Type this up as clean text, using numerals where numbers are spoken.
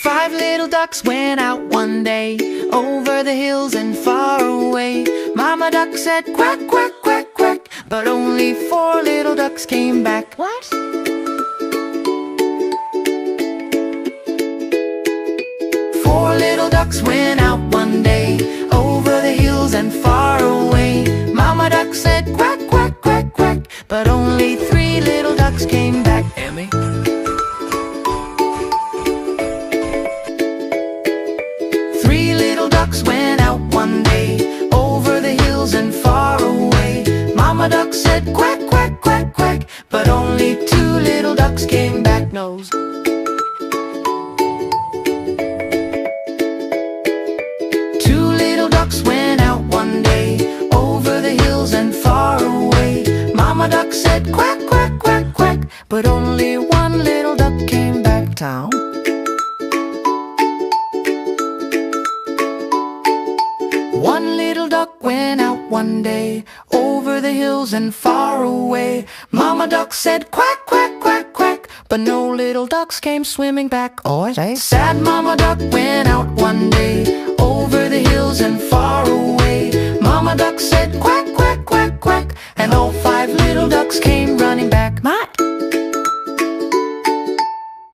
Five little ducks went out one day, over the hills and far away. Mama duck said quack, quack, quack, quack, but only four little ducks came back. What? Four little ducks went out one day, over the hills and far away. Mama duck said quack, quack, quack, quack, but only three little ducks came back. Emmy? Three little ducks went out one day, over the hills and far away. Mama duck said quack, quack, quack, quack, but only two little ducks came back. Nose. Two little ducks went out one day, over the hills and far away. Mama duck said quack, quack, quack, quack, but only one little duck came back. Town. One little duck went out one day, over the hills and far away. Mama duck said quack, quack, quack, quack, but no little ducks came swimming back. Oh, I say. Sad Mama duck went out one day, over the hills and far